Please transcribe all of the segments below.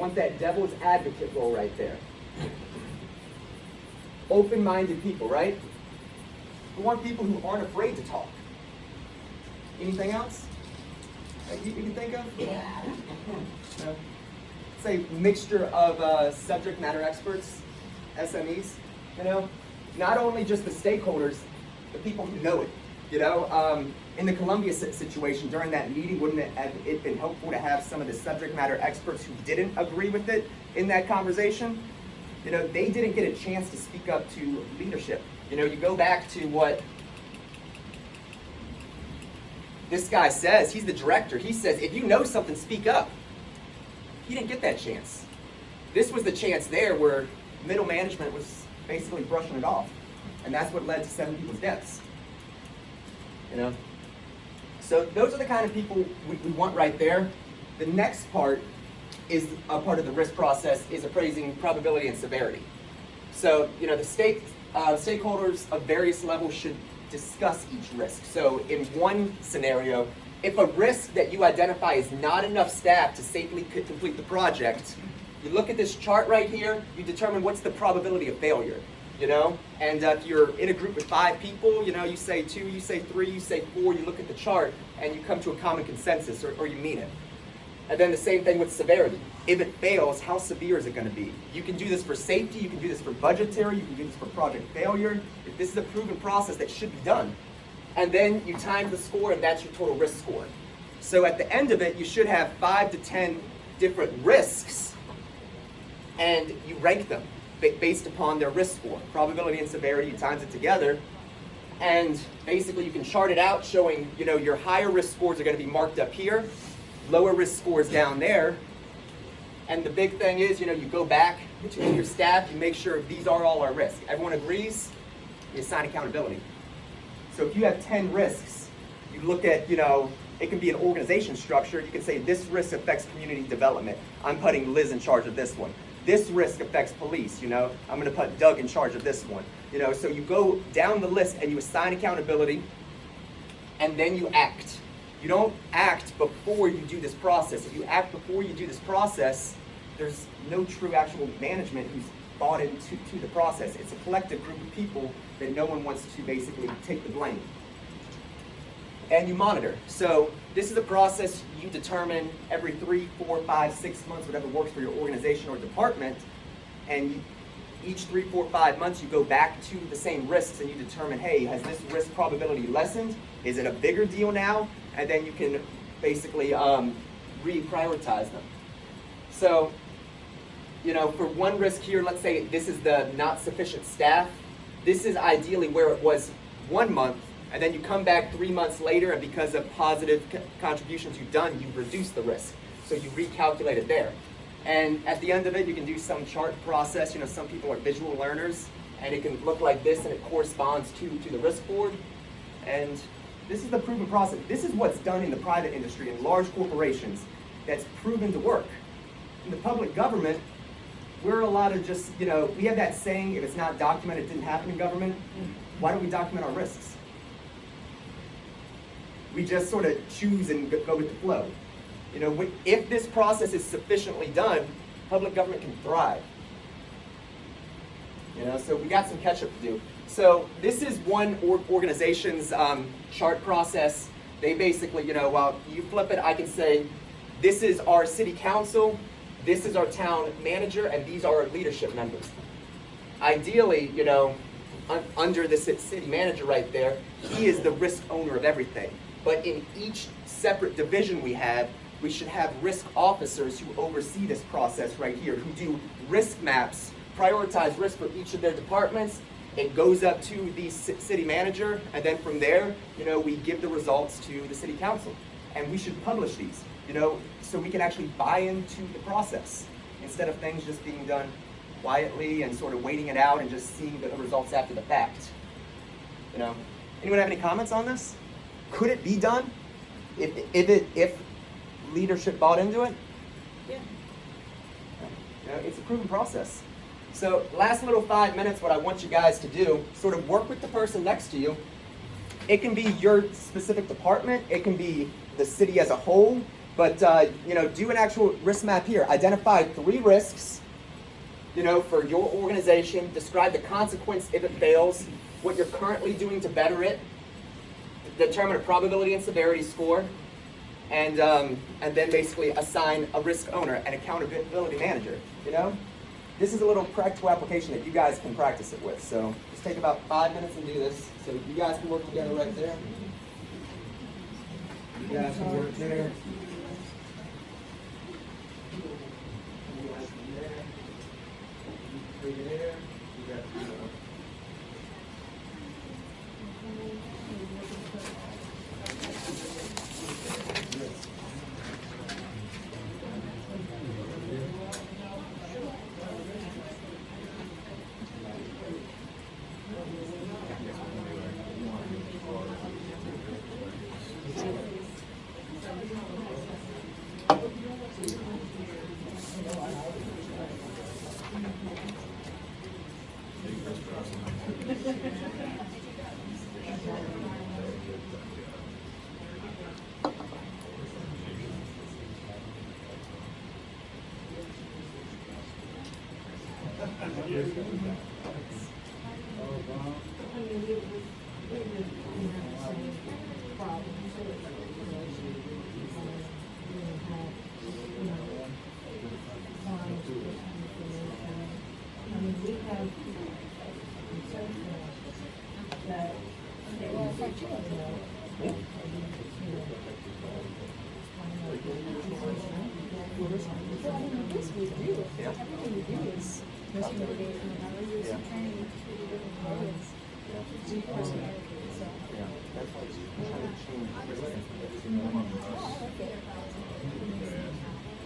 want that devil's advocate role right there. Open-minded people, right? We want people who aren't afraid to talk. Anything else that you can think of? No? Say mixture of subject matter experts, SMEs, you know? Not only just the stakeholders, the people who know it, you know? In the Columbia situation, during that meeting, wouldn't it have been helpful to have some of the subject matter experts who didn't agree with it in that conversation? You know, they didn't get a chance to speak up to leadership. You know, you go back to what this guy says, he's the director. He says, if you know something, speak up. He didn't get that chance. This was the chance there where middle management was basically brushing it off. And that's what led to 7 people's deaths. You know? So those are the kind of people we want right there. The next part is a part of the risk process is appraising probability and severity. So, you know, the stakeholders of various levels should discuss each risk. So in one scenario, if a risk that you identify is not enough staff to safely complete the project, you look at this chart right here, you determine what's the probability of failure, you know? And if you're in a group with 5 people, you know, you say 2, you say 3, you say 4, you look at the chart and you come to a common consensus or you mean it. And then the same thing with severity. If it fails, how severe is it going to be? You can do this for safety, you can do this for budgetary, you can do this for project failure. If this is a proven process that should be done. And then you times the score and that's your total risk score. So at the end of it, you should have 5 to 10 different risks and you rank them based upon their risk score. Probability and severity, you times it together. And basically you can chart it out showing, you know, your higher risk scores are going to be marked up here. Lower risk scores down there. And the big thing is, you know, you go back to your staff, you make sure these are all our risks. Everyone agrees, you assign accountability. So if you have 10 risks, you look at, you know, it can be an organization structure. You can say this risk affects community development. I'm putting Liz in charge of this one. This risk affects police, you know. I'm going to put Doug in charge of this one. You know, so you go down the list and you assign accountability and then you act. You don't act before you do this process. If you act before you do this process, there's no true actual management who's bought into the process. It's a collective group of people that no one wants to basically take the blame. And you monitor. So this is a process you determine every 3, 4, 5, 6 months, whatever works for your organization or department. And each 3, 4, 5 months, you go back to the same risks and you determine, hey, has this risk probability lessened? Is it a bigger deal now? And then you can basically reprioritize them. So, you know, for one risk here, let's say this is the not sufficient staff. This is ideally where it was 1 month, and then you come back 3 months later, and because of positive contributions you've done, you've reduced the risk. So you recalculate it there. And at the end of it, you can do some chart process. You know, some people are visual learners, and it can look like this, and it corresponds to the risk board. And this is the proven process. This is what's done in the private industry, in large corporations, that's proven to work. In the public government, we're allowed to just, you know, we have that saying, if it's not documented, it didn't happen in government. Why don't we document our risks? We just sort of choose and go with the flow. You know, if this process is sufficiently done, public government can thrive. You know, so we got some catch up to do. So this is one organization's chart process. They basically, you know, while you flip it, I can say, this is our city council, this is our town manager, and these are our leadership members. Ideally, you know, under the city manager right there, he is the risk owner of everything. But in each separate division we should have risk officers who oversee this process right here, who do risk maps, prioritize risk for each of their departments. It goes up to the city manager, and then from there, you know, we give the results to the city council. And we should publish these, you know, so we can actually buy into the process instead of things just being done quietly and sort of waiting it out and just seeing the results after the fact. You know, anyone have any comments on this? Could it be done if leadership bought into it? Yeah. You know, it's a proven process. So last little 5 minutes, what I want you guys to do, sort of work with the person next to you. It can be your specific department, it can be the city as a whole, But do an actual risk map here. Identify 3 risks, for your organization. Describe the consequence if it fails, what you're currently doing to better it. Determine a probability and severity score, and then basically assign a risk owner, an accountability manager. This is a little practical application that you guys can practice it with. So just take about 5 minutes and do this. So you guys can work together right there. You guys can work there. You guys can there. You there. You guys can there.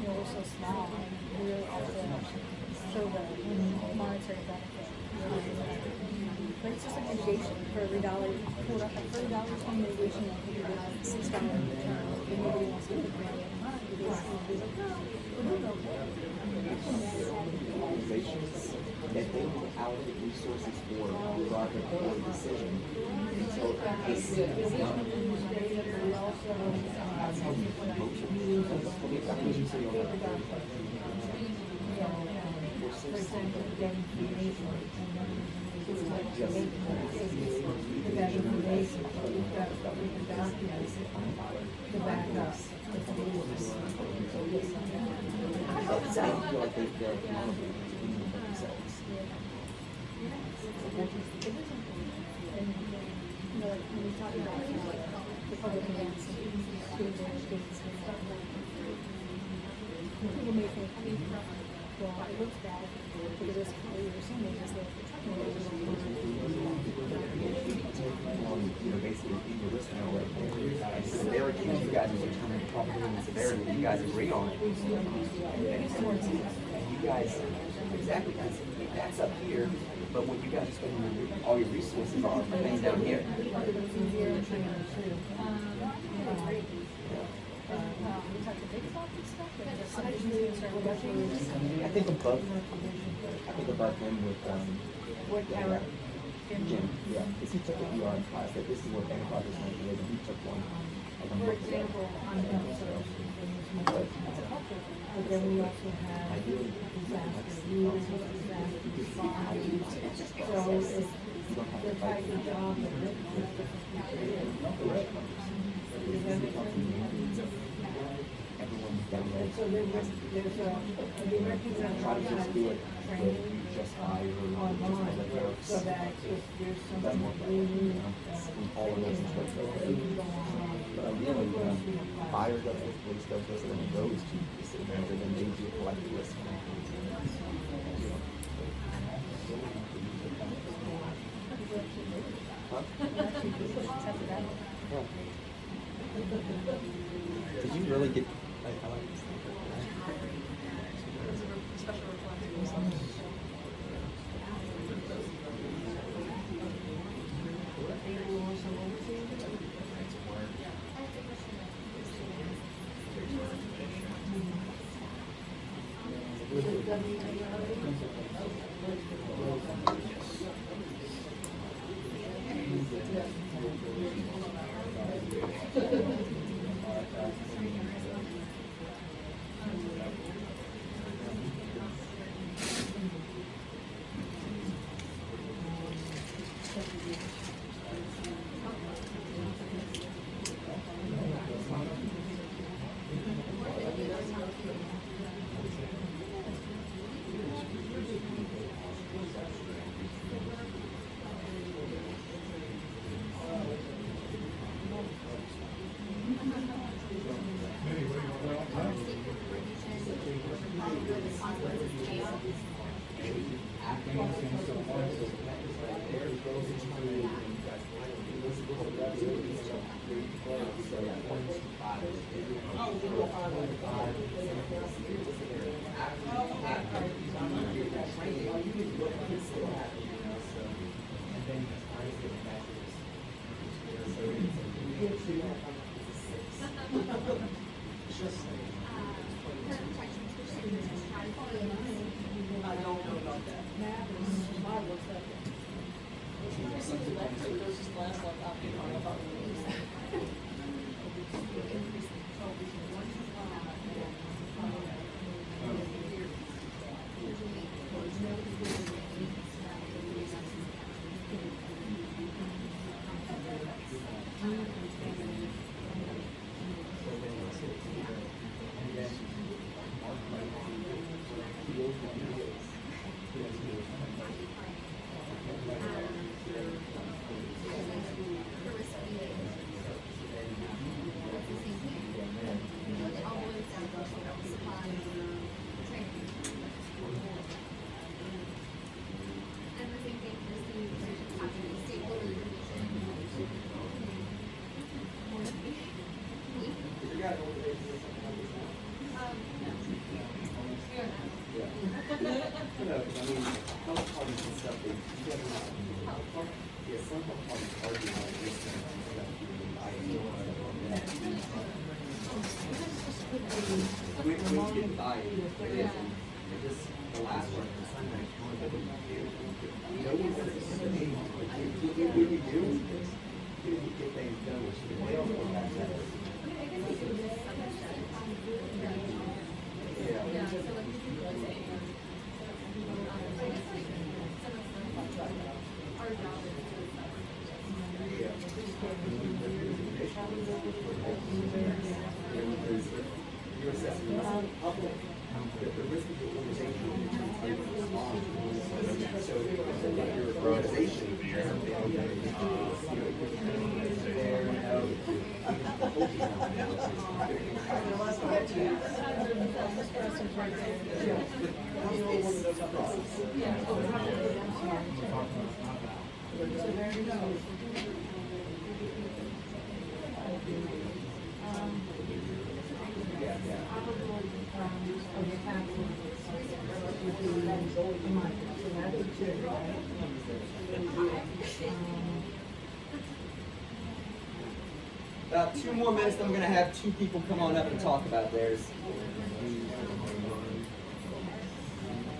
We're so small, and we really have to show the monetary benefit. But it's just appreciation for every dollar you put up. For every dollar on mitigation, you get $6 in return. And nobody wants to put money in mind because they're like, no, we're doing okay. Organizations that they will allocate resources for rather than a decision. So When we talk about the public events and student education and stuff like that, people may think, well, it looks bad because it's how you were saying is that basically people listen to right there. Severity, you guys will determine the probability and severity. You guys agree on it. And you guys, exactly, that's up here. But when you guys are spending all your resources on things down here. I think above him with Jim, yeah, because he took an ER class that this is what enterprise is going to do, and he took one. For example, on but then we also have disaster relief, disaster response. So it's the type of job that so there's a recognized training just hire online so that if there's something that we need, all of those but really, fire does it, police does this, and then it goes to the city manager, then they do collect the risk. Did you really get About 2 more minutes, then I'm going to have 2 people come on up and talk about theirs.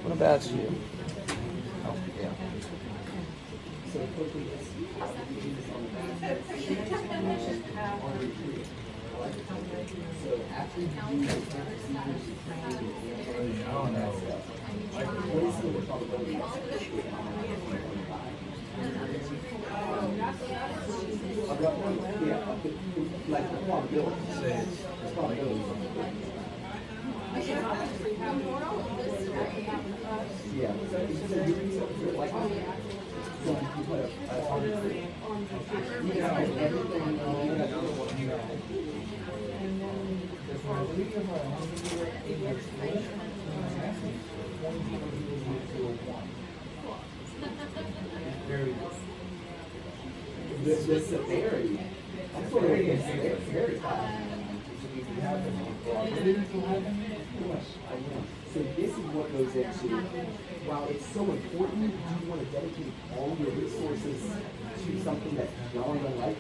What about you? Oh, yeah. So quickly, so after you do like the probability. The probability. Yeah. So like, so you put a arbitrary. You know, everything. The severity. That's what it is. It's very high. So this is what goes into, while it's so important, do you want to dedicate all your resources to something that no one will like?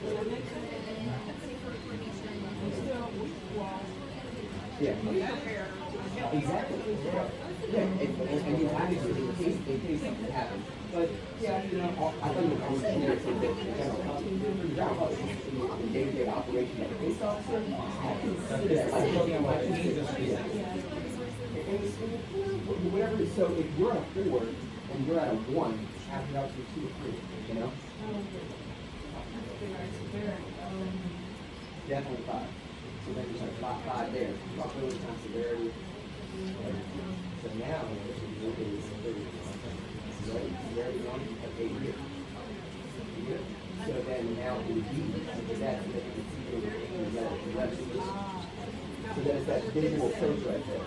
Yeah. Exactly. Yeah, and you have to in case something happens. But yeah, you know, I thought you were always clear to the general the day-to-day operation of the police officer. I consider that whatever. So if you're at a 4 and you're at a 1, after that to 2 or 3, you know. Definitely 5. So then there's like 5 there. Probability times severity. So now, what you do is severity 1, you have 8 here. So then now it would be, because that's the so then it's that visual approach right there.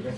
All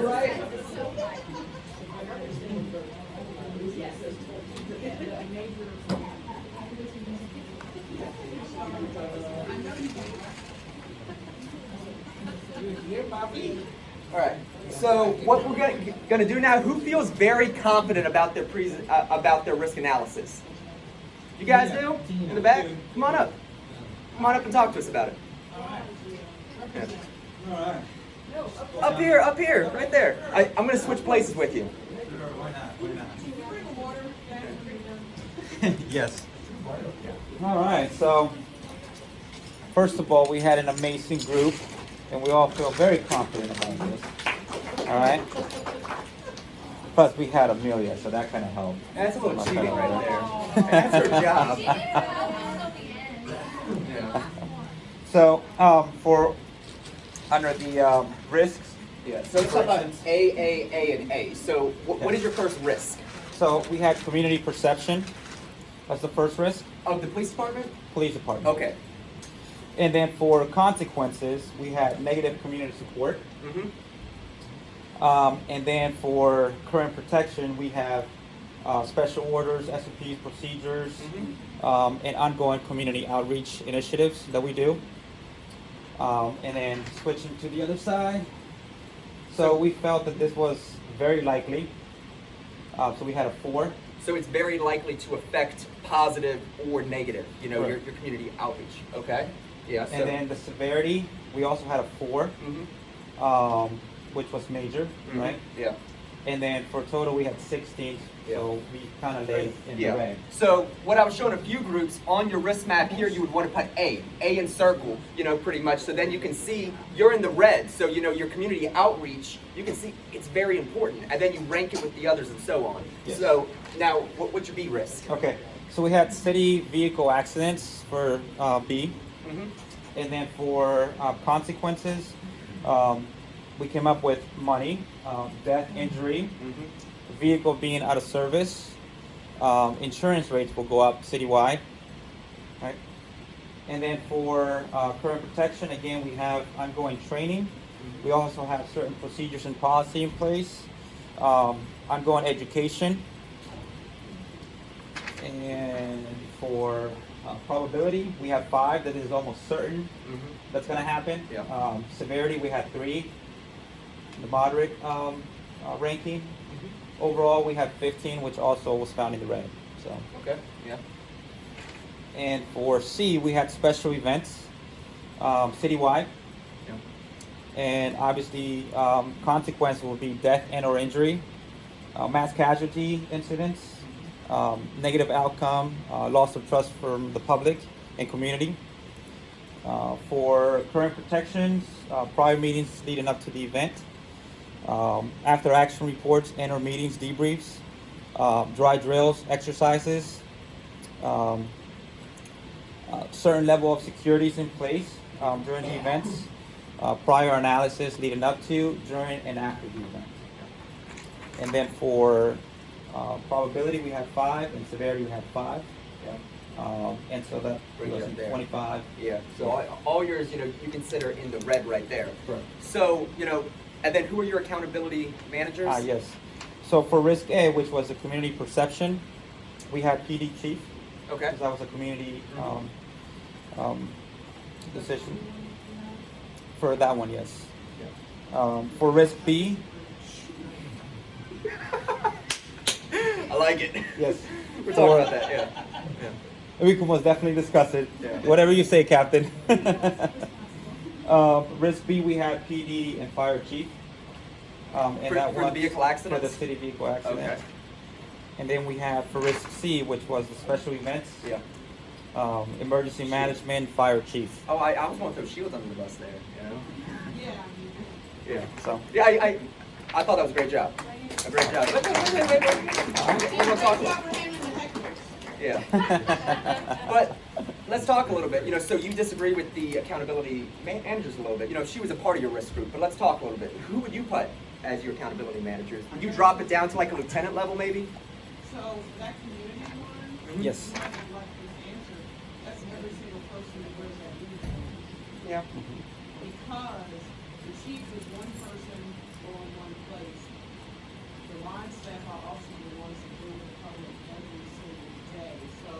right. All right. So what we're gonna do now? Who feels very confident about their about their risk analysis? You guys do? In the back? Come on up. Come on up and talk to us about it. Yeah. Up here, right there. I'm gonna switch places with you. Yes. All right. So, first of all, we had an amazing group, and we all feel very confident about this. All right. Plus, we had Amelia, so that kind of helped. That's a little cheating right there. That's her job. Yeah. So, for under the risks. Yeah. So let's talk about A, and A. So what is your first risk? So we had community perception. That's the first risk. Of the police department? Police department. Okay. And then for consequences, we had negative community support. Mm-hmm. And then for current protection, we have special orders, SOPs, procedures, and ongoing community outreach initiatives that we do. And then switching to the other side. So we felt that this was very likely. So we had a 4. So it's very likely to affect positive or negative, your Correct. community outreach. Okay. Yeah. So, And then the severity, we also had a 4, which was major, right? Yeah. And then for total, we had 16. So we kind of laid in the red. So what I was showing a few groups on your risk map here, you would want to put A in circle, pretty much. So then you can see you're in the red. So, your community outreach, you can see it's very important. And then you rank it with the others and so on. Yes. So now what's your B risk? Okay, so we had city vehicle accidents for B. And then for consequences, we came up with money, death, injury, vehicle being out of service, insurance rates will go up citywide, right? And then for current protection, again, we have ongoing training. We also have certain procedures and policy in place, ongoing education. And for probability, we have 5 that is almost certain that's going to happen. Yeah. Severity, we had 3. The moderate ranking. Overall, we had 15, which also was found in the red. So. Okay. Yeah. And for C, we had special events, citywide. Yeah. And obviously, consequence will be death and/or injury, mass casualty incidents, negative outcome, loss of trust from the public and community. For current protections, prior meetings leading up to the event, after action reports and/or meetings, debriefs, dry drills, exercises, certain level of securities in place during the events, prior analysis leading up to, during, and after the event. And then for probability, we have 5, and severity, we have 5. Yeah. And so that Brings goes it in there. 25. Yeah. So all yours, you consider in the red right there. Correct. So, and then who are your accountability managers? Yes. So for risk A, which was the community perception, we had PD chief. Okay. Because that was a community decision. For that one, yes. Yeah. For risk B, I like like it. Yes. We're talking about that, yeah. We can most definitely discuss it. Yeah. Whatever you say, Captain. Risk B, we have PD and fire chief. And For- that for the one's vehicle For the accidents? city vehicle accident. Okay. And then we have for risk C, which was the special events, Yeah. emergency management, fire chief. Oh, I was going to throw Shields under the bus there, you know? Yeah. So, Yeah, I thought that was a great job. A great job. Wait. We're gonna talk about Yeah. But let's talk a little bit. You know, so you disagree with the accountability managers a little bit. You know, she was a part of your risk group, but let's talk a little bit. Who would you put as your accountability managers? Would you drop it down to like a lieutenant level maybe? So that community one, yes. you might not like this answer, that's every single person that wears that uniform. Yeah. Because the chief is one person going one place. The line staff are also the ones that deal with the public every single day. So,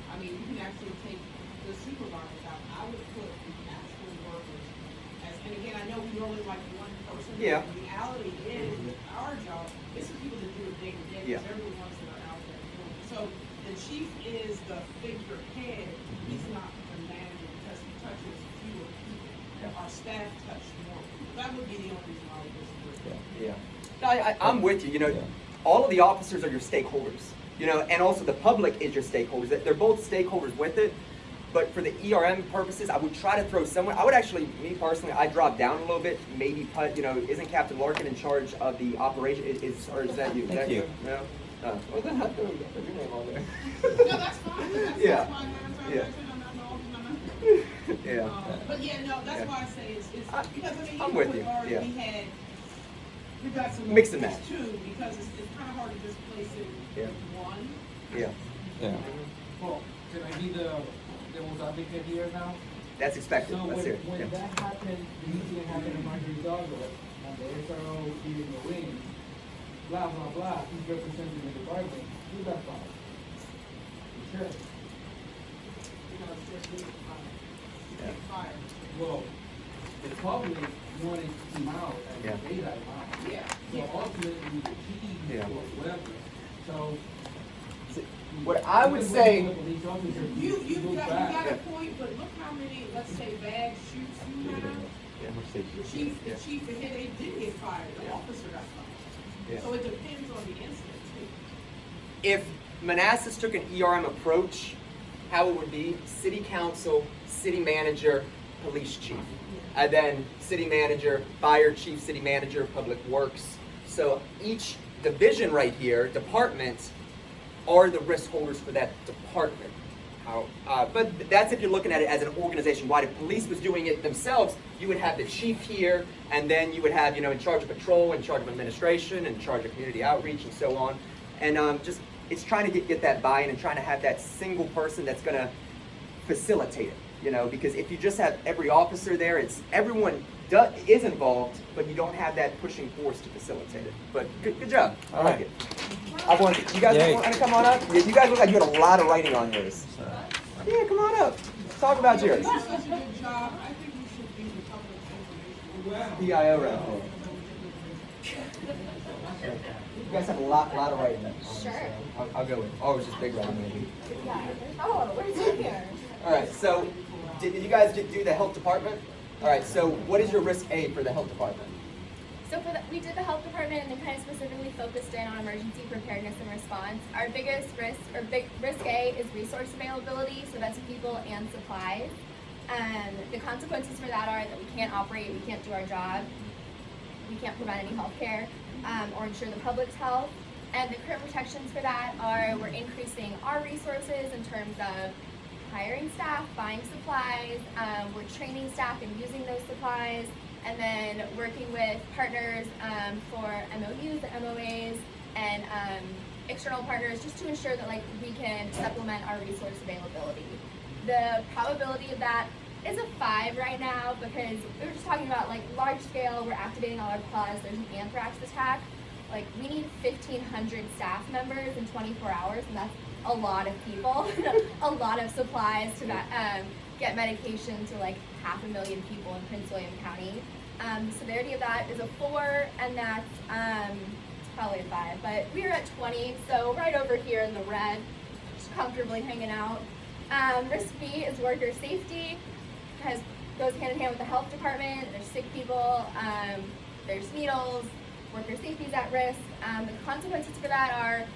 I mean, you can actually take the supervisors out. I would put the actual workers as, and again, I know we only like one person. but Yeah. The reality is, with our job, it's the people that do it day to day, Yeah. because they're the ones that are out there doing it. So the chief is the figurehead, he's not the manager, because he touches fewer people. Yeah. Our staff touch more people. That would be the only reason why we disagree. Yeah. No, I'm with you. You know, Yeah. all of the officers are your stakeholders. You know, and also the public is your stakeholders. They're both stakeholders with it. But for the ERM purposes, I would try to throw someone. I would actually, me personally, I drop down a little bit. Maybe put. You know, isn't Captain Larkin in charge of the operation? Or is that you? Thank you. No. Well, then I'll put your name on there. No, that's fine. That's, Yeah. that's fine. Yeah. Yeah. But yeah, no, that's Yeah. why I say it's because I mean, I'm even with with you, ours, yeah. we got some Mix and multiples match. too, because it's kind of hard to just place it Yeah. in one. Yeah. Yeah. Well, can I be the devil's advocate here now? That's expected. So Let's hear it. when Yeah. that happened, the incident happened in Marjorie Douglas, and the SRO leading the wing, blah, blah, blah, he's representing the department, who got fired? The sheriff. You know, it's just being Yeah. fired. Well, the public wanted him out, Yeah. and they got him out. Yeah. So ultimately, the chief, Yeah. or whatever, so. What I would even say. when the police officer You goes got back, a point, but look how many, let's say, bad shoots you have. The chief, Yeah. the head, they did get fired, the officer got fired. Yeah. So it depends on the incident too. If Manassas took an ERM approach, how it would be city council, city manager, police chief. And then city manager, fire chief, city manager, public works. So each division right here, department, are the risk holders for that department. But that's if you're looking at it as an organization wide. If police was doing it themselves, you would have the chief here, and then you would have, you know, in charge of patrol, in charge of administration, in charge of community outreach, and so on. And just, it's trying to get that buy-in and trying to have that single person that's going to facilitate it, you know, because if you just have every officer there, it's everyone is involved, but you don't have that pushing force to facilitate it. But good job. I All like right. it. I want you guys Yay. want to come on up? Yeah, you guys look like you had a lot of writing on yours. Yeah, come on up. Talk about yours. You did such a good job, I think you should be the public information. PIO right there. You guys have a lot of writing. Sure. I'll go with. Oh, it's just big writing maybe. Yeah. Oh, where's it here? All right. So, did you guys do the health department? All right. So, what is your risk A for the health department? So we did the health department and then kind of specifically focused in on emergency preparedness and response. Our biggest risk, or risk A, is resource availability, so that's people and supplies. The consequences for that are that we can't operate, we can't do our job, we can't provide any health care, or ensure the public's health. And the current protections for that are we're increasing our resources in terms of hiring staff, buying supplies, we're training staff in using those supplies, and then working with partners for MOUs and MOAs and external partners just to ensure that like we can supplement our resource availability. The probability of that is a 5 right now because we were just talking about like large scale, we're activating all our clause, there's an anthrax attack. Like we need 1,500 staff members in 24 hours and that's a lot of people, a lot of supplies to get medication to like 500,000 people in Prince William County. Severity of that is a 4, and that's probably a 5, but we are at 20, so right over here in the red, just comfortably hanging out. Risk B is worker safety, because goes hand in hand with the health department. There's sick people, there's needles, worker safety is at risk. The consequences for that are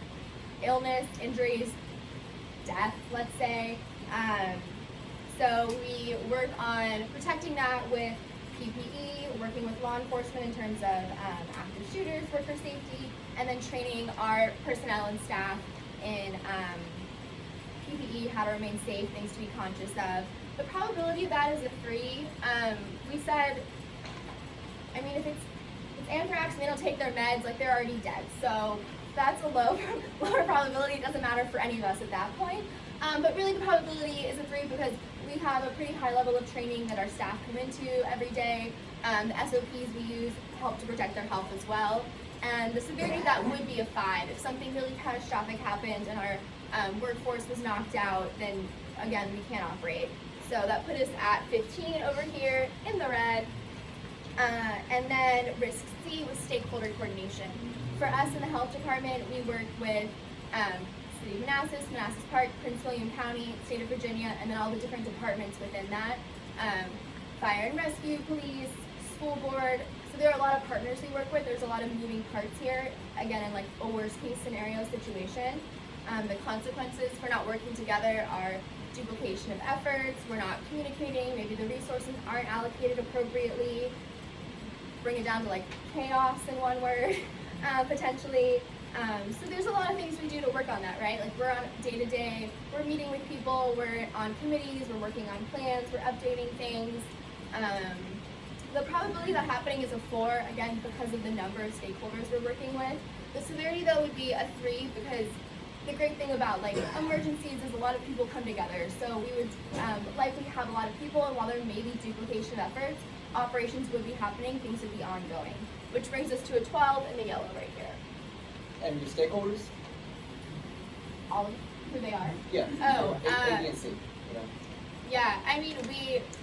illness, injuries, death, let's say. So we work on protecting that with PPE, working with law enforcement in terms of active shooters, worker safety, and then training our personnel and staff in PPE, how to remain safe, things to be conscious of. The probability of that is a 3. We said, I mean, if it's anthrax and they don't take their meds, like they're already dead. So that's a lower probability. It doesn't matter for any of us at that point. But really the probability is a 3 because we have a pretty high level of training that our staff come into every day. The SOPs we use help to protect their health as well. And the severity of that would be a 5. If something really catastrophic happened and our workforce was knocked out, then again, we can't operate. So that put us at 15 over here in the red. And then risk C was stakeholder coordination. For us in the health department, we work with City of Manassas, Manassas Park, Prince William County, State of Virginia, and then all the different departments within that. Fire and rescue, police, school board. So there are a lot of partners we work with. There's a lot of moving parts here, again, in like a worst case scenario situation. The consequences for not working together are duplication of efforts, we're not communicating, maybe the resources aren't allocated appropriately, bring it down to like chaos in one word, potentially. So there's a lot of things we do to work on that, right? Like we're on day to day, we're meeting with people, we're on committees, we're working on plans, we're updating things. The probability of that happening is a 4, again, because of the number of stakeholders we're working with. The severity though would be a 3 because the great thing about like emergencies is a lot of people come together. So we would likely have a lot of people, and while there may be duplication of efforts, operations would be happening, things would be ongoing. Which brings us to a 12 in the yellow right here. And your stakeholders? All of who they are. Yeah. Oh, A, B, and C. You know? Yeah, I mean,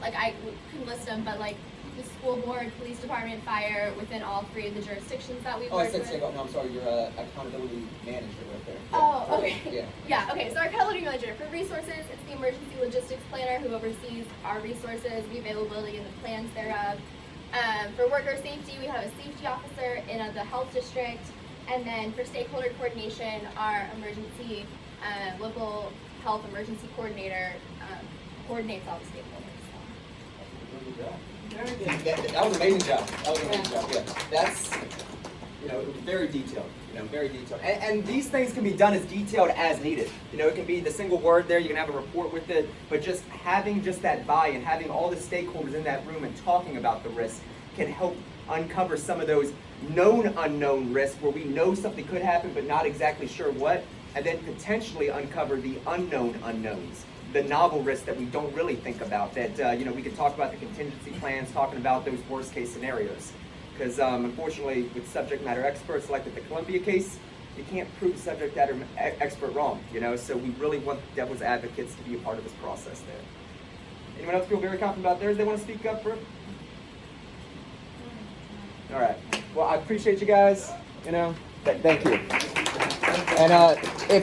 I can list them, but like the school board, police department, fire, within all 3 of the jurisdictions that we Oh, I work said with. stakeholder. No, I'm sorry. Your accountability manager right there. Oh, Yeah. okay. Yeah. Yeah, okay, so our accountability manager for resources, it's the emergency logistics planner who oversees our resources, the availability and the plans thereof. For worker safety, we have a safety officer in the health district, and then for stakeholder coordination, our emergency, local health emergency coordinator coordinates all the stakeholders. Good job. Very good. That was an amazing job. That was an amazing job. Yeah. That's, very detailed. Very detailed. And these things can be done as detailed as needed. It can be the single word there. You can have a report with it, but just having just that buy-in, having all the stakeholders in that room and talking about the risk can help uncover some of those known unknown risks where we know something could happen but not exactly sure what, and then potentially uncover the unknown unknowns, the novel risks that we don't really think about, that we could talk about the contingency plans, talking about those worst case scenarios. Because unfortunately with subject matter experts like with the Columbia case, you can't prove subject matter expert wrong, so we really want devil's advocates to be a part of this process there. Anyone else feel very confident about theirs they want to speak up for? All right. Well, I appreciate you guys. Thank you. And if